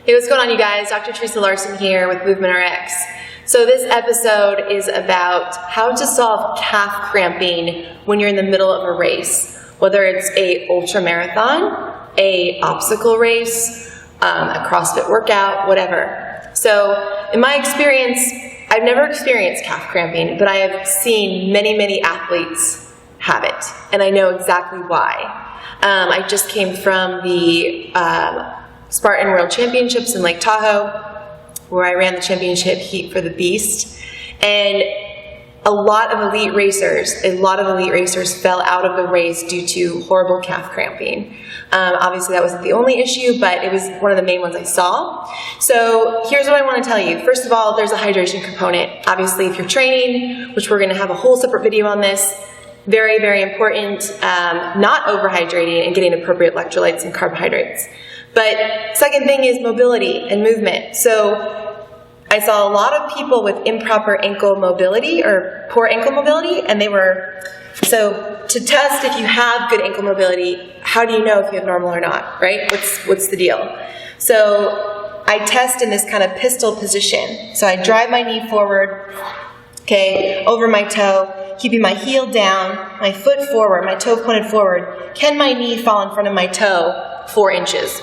Hey, what's going on, you guys? Dr. Teresa Larson here with Movement RX. So this episode is about how to solve calf cramping when you're in the middle of a race, whether it's a ultra marathon, a obstacle race, a CrossFit workout, whatever. So in my experience, I've never experienced calf cramping, but I have seen many athletes have it, and I know exactly why. I just came from the Spartan World Championships in Lake Tahoe, where I ran the championship heat for the Beast, and a lot of elite racers fell out of the race due to horrible calf cramping. Obviously that wasn't the only issue, but it was one of the main ones I saw. So here's what I want to tell you. First of all, there's a hydration component. Obviously if you're training, which we're going to have a whole separate video on this, very important, not overhydrating and getting appropriate electrolytes and carbohydrates. But second thing is mobility and movement. So I saw a lot of people with improper ankle mobility or poor ankle mobility, and so to test if you have good ankle mobility, how do you know if you have normal or not, right? What's the deal? So I test in this kind of pistol position. So I drive my knee forward, okay, over my toe, keeping my heel down, my foot forward, my toe pointed forward. Can my knee fall in front of my toe 4 inches?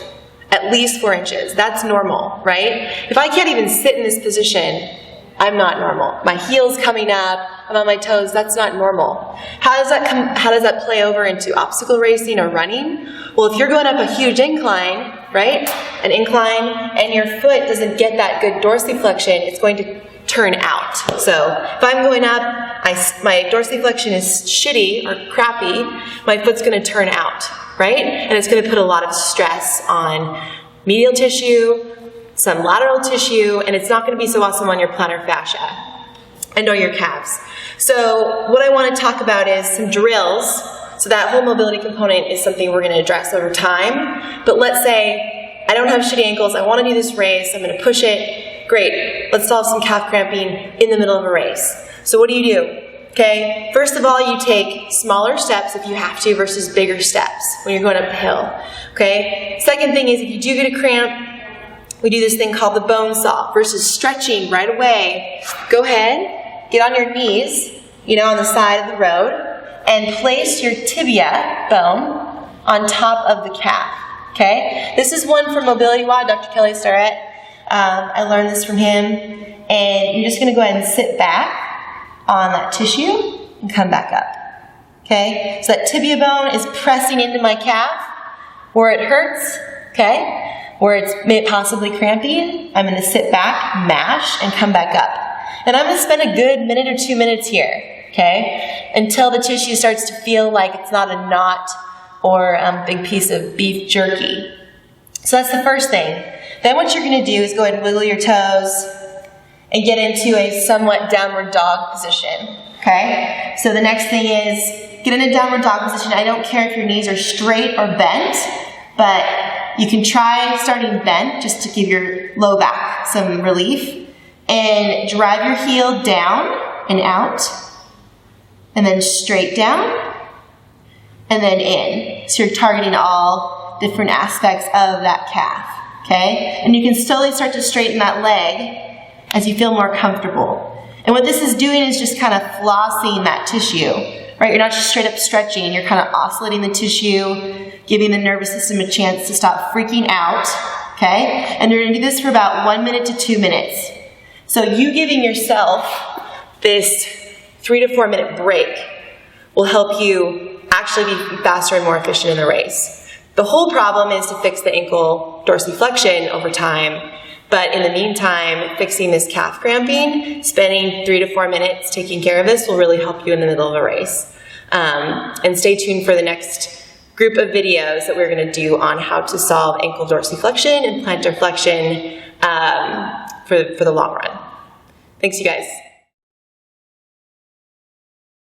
At least 4 inches. That's normal, right? If I can't even sit in this position, I'm not normal. My heel's coming up, I'm on my toes, that's not normal. How does that play over into obstacle racing or running? Well, if you're going up a huge incline, right? An incline, and your foot doesn't get that good dorsiflexion, it's going to turn out. So if I'm going up, my dorsiflexion is shitty or crappy, my foot's going to turn out, right? And it's going to put a lot of stress on medial tissue, some lateral tissue, and it's not going to be so awesome on your plantar fascia and or your calves. So what I want to talk about is some drills. So that whole mobility component is something we're going to address over time. But let's say I don't have shitty ankles, I want to do this race, I'm going to push it. Great, let's solve some calf cramping in the middle of a race. So what do you do? Okay, first of all, you take smaller steps if you have to versus bigger steps when you're going up a hill. Okay, second thing is if you do get a cramp, we do this thing called the bone saw versus stretching right away. Go ahead, get on your knees, on the side of the road, and place your tibia bone on top of the calf. Okay, this is one from Mobility WOD, Dr. Kelly Starrett. I learned this from him, and you're just going to go ahead and sit back on that tissue and come back up. Okay, so that tibia bone is pressing into my calf where it hurts, okay, where it's possibly cramping. I'm going to sit back, mash, and come back up. And I'm going to spend a good minute or 2 minutes here, okay, until the tissue starts to feel like it's not a knot or a big piece of beef jerky. So that's the first thing. Then what you're going to do is go ahead and wiggle your toes and get into a somewhat downward dog position, okay? So the next thing is get in a downward dog position. I don't care if your knees are straight or bent, but you can try starting bent just to give your low back some relief. And drive your heel down and out, and then straight down, and then in. So you're targeting all different aspects of that calf. Okay, and you can slowly start to straighten that leg as you feel more comfortable. And what this is doing is just kind of flossing that tissue, right? You're not just straight up stretching, you're kind of oscillating the tissue, giving the nervous system a chance to stop freaking out, okay? And you're going to do this for about 1 minute to 2 minutes. So you giving yourself this 3 to 4 minute break will help you actually be faster and more efficient in the race. The whole problem is to fix the ankle dorsiflexion over time, but in the meantime, fixing this calf cramping, spending 3 to 4 minutes taking care of this will really help you in the middle of a race. And stay tuned for the next group of videos that we're going to do on how to solve ankle dorsiflexion and plantar flexion for the long run. Thanks, you guys.